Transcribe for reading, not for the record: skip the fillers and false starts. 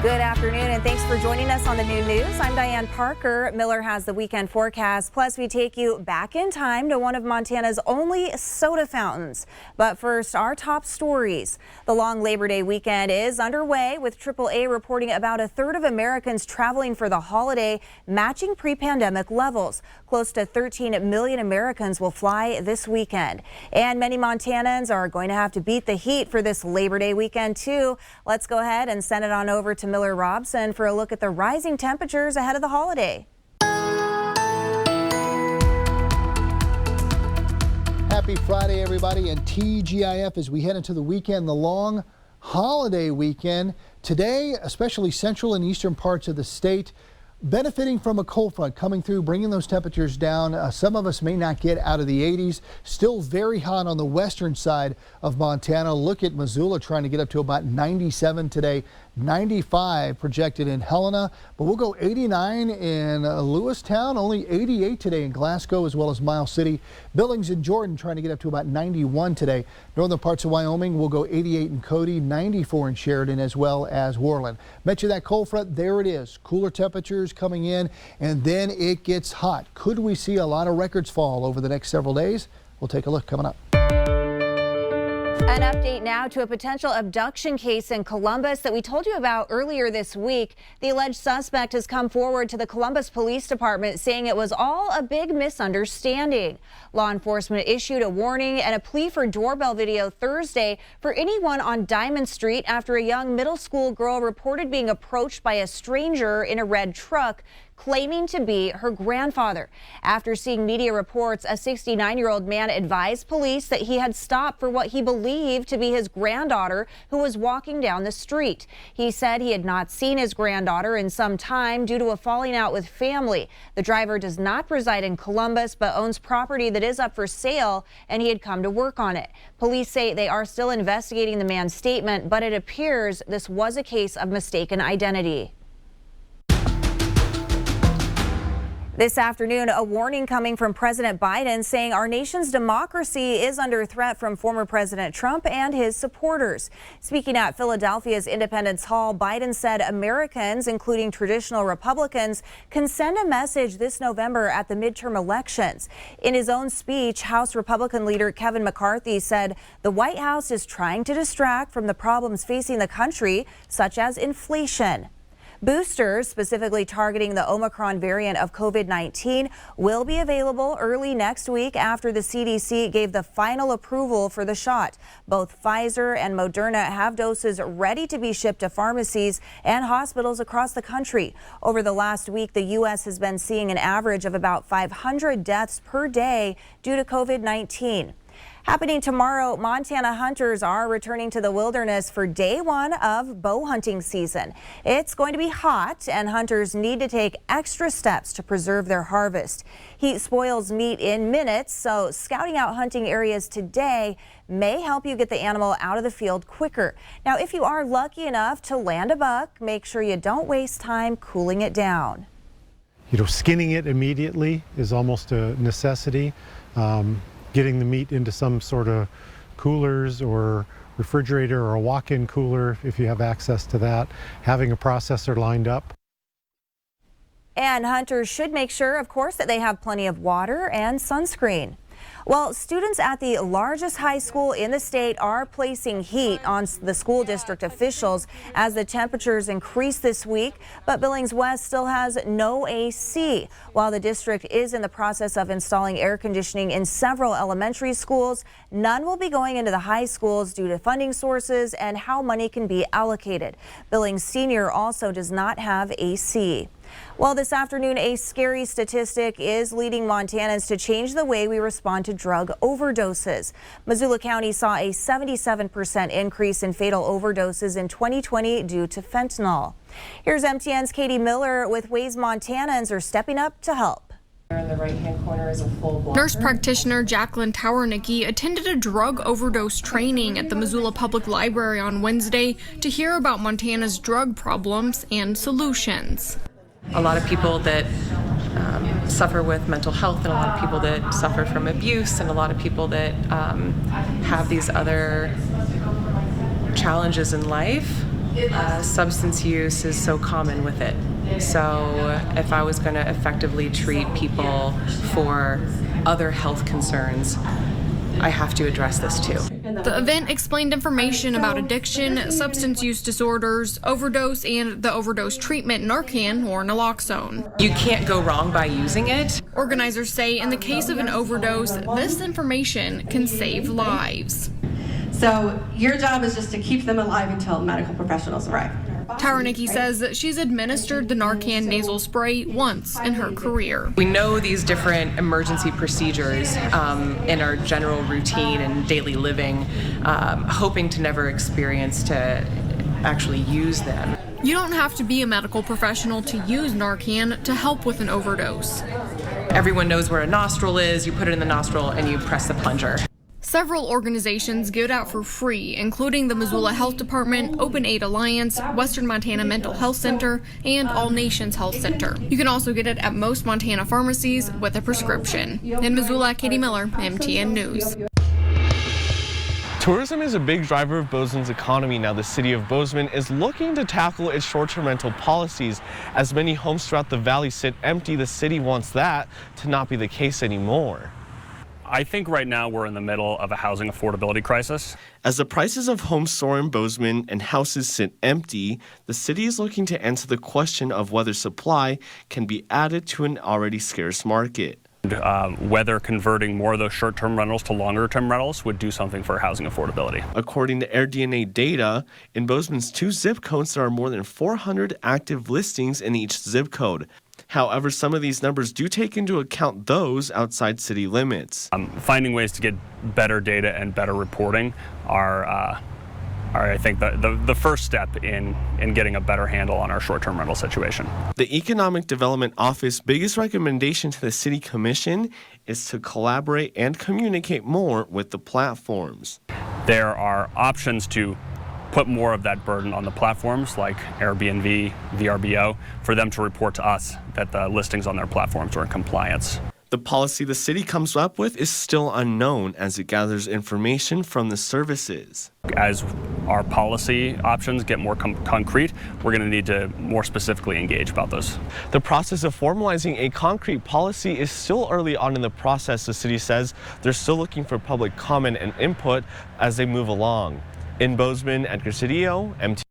Good afternoon, and thanks for joining us on the Noon News. I'm Diane Parker. Miller has the weekend forecast. Plus, we take you back in time to one of Montana's only soda fountains. But first, our top stories. The long Labor Day weekend is underway, with AAA reporting about a third of Americans traveling for the holiday, matching pre-pandemic levels. Close to 13 million Americans will fly this weekend. And many Montanans are going to have to beat the heat for this Labor Day weekend, too. Let's go ahead and send it on over to Miller Robson for a look at the rising temperatures ahead of the holiday. Happy Friday, everybody, and TGIF as we head into the weekend, the long holiday weekend. Today, especially central and eastern parts of the state, benefiting from a cold front coming through, bringing those temperatures down. Some of us may not get out of the 80s. Still very hot on the western side of Montana. Look at Missoula trying to get up to about 97 today. 95 projected in Helena, but we'll go 89 in Lewistown, only 88 today in Glasgow, as well as Miles City. Billings and Jordan trying to get up to about 91 today. Northern parts of Wyoming will go 88 in Cody, 94 in Sheridan, as well as Worland. Mention that cold front, there it is. Cooler temperatures coming in, and then it gets hot. Could we see a lot of records fall over the next several days? We'll take a look coming up. An update now to a potential abduction case in Columbus that we told you about earlier this week. The alleged suspect has come forward to the Columbus Police Department saying it was all a big misunderstanding. Law enforcement issued a warning and a plea for doorbell video Thursday for anyone on Diamond Street after a young middle school girl reported being approached by a stranger in a red truck, claiming to be her grandfather. After seeing media reports, a 69-year-old man advised police that he had stopped for what he believed to be his granddaughter, who was walking down the street. He said he had not seen his granddaughter in some time due to a falling out with family. The driver does not reside in Columbus, but owns property that is up for sale, and he had come to work on it. Police say they are still investigating the man's statement, but it appears this was a case of mistaken identity. This afternoon, a warning coming from President Biden saying our nation's democracy is under threat from former President Trump and his supporters. Speaking at Philadelphia's Independence Hall, Biden said Americans, including traditional Republicans, can send a message this November at the midterm elections. In his own speech, House Republican leader Kevin McCarthy said the White House is trying to distract from the problems facing the country, such as inflation. Boosters, specifically targeting the Omicron variant of COVID-19, will be available early next week after the CDC gave the final approval for the shot. Both Pfizer and Moderna have doses ready to be shipped to pharmacies and hospitals across the country. Over the last week, the U.S. has been seeing an average of about 500 deaths per day due to COVID-19. Happening tomorrow, Montana hunters are returning to the wilderness for day one of bow hunting season. It's going to be hot, and hunters need to take extra steps to preserve their harvest. Heat spoils meat in minutes, so scouting out hunting areas today may help you get the animal out of the field quicker. Now, if you are lucky enough to land a buck, make sure you don't waste time cooling it down. Skinning it immediately is almost a necessity. Getting the meat into some sort of coolers or refrigerator or a walk-in cooler if you have access to that, having a processor lined up. And hunters should make sure, of course, that they have plenty of water and sunscreen. Well, students at the largest high school in the state are placing heat on the school district officials as the temperatures increase this week, but Billings West still has no AC. While the district is in the process of installing air conditioning in several elementary schools, none will be going into the high schools due to funding sources and how money can be allocated. Billings Senior also does not have AC. Well, this afternoon, a scary statistic is leading Montanans to change the way we respond to drug overdoses. Missoula County saw a 77% increase in fatal overdoses in 2020 due to fentanyl. Here's MTN's Katie Miller with ways Montanans are stepping up to help. In the right-hand corner is a full blocker. Nurse practitioner Jacqueline Towernicki attended a drug overdose training at the Missoula Public Library on Wednesday to hear about Montana's drug problems and solutions. A lot of people that suffer with mental health, and a lot of people that suffer from abuse, and a lot of people that have these other challenges in life Substance use is so common with it. So if I was going to effectively treat people for other health concerns, I have to address this too. The event explained information about addiction, substance use disorders, overdose, and the overdose treatment Narcan or naloxone. You can't go wrong by using it. Organizers say in the case of an overdose, this information can save lives. So your job is just to keep them alive until medical professionals arrive. Tawarnicki says that she's administered the Narcan nasal spray once in her career. We know these different emergency procedures in our general routine and daily living, hoping to never experience to actually use them. You don't have to be a medical professional to use Narcan to help with an overdose. Everyone knows where a nostril is. You put it in the nostril and you press the plunger. Several organizations give it out for free, including the Missoula Health Department, Open Aid Alliance, Western Montana Mental Health Center, and All Nations Health Center. You can also get it at most Montana pharmacies with a prescription. In Missoula, Katie Miller, MTN News. Tourism is a big driver of Bozeman's economy. Now the city of Bozeman is looking to tackle its short-term rental policies. As many homes throughout the valley sit empty, the city wants that to not be the case anymore. I think right now we're in the middle of a housing affordability crisis. As the prices of homes soar in Bozeman and houses sit empty, the city is looking to answer the question of whether supply can be added to an already scarce market. Whether converting more of those short-term rentals to longer-term rentals would do something for housing affordability. According to AirDNA data, in Bozeman's 2 zip codes, there are more than 400 active listings in each zip code. However, some of these numbers do take into account those outside city limits. Finding ways to get better data and better reporting are I think, the first step in getting a better handle on our short-term rental situation. The Economic Development Office's biggest recommendation to the City Commission is to collaborate and communicate more with the platforms. There are options to put more of that burden on the platforms like Airbnb, VRBO, for them to report to us that the listings on their platforms are in compliance. The policy the city comes up with is still unknown as it gathers information from the services. As our policy options get more concrete, we're going to need to more specifically engage about those. The process of formalizing a concrete policy is still early on in the process. The city says they're still looking for public comment and input as they move along. In Bozeman, Edgar Cedillo, MTN.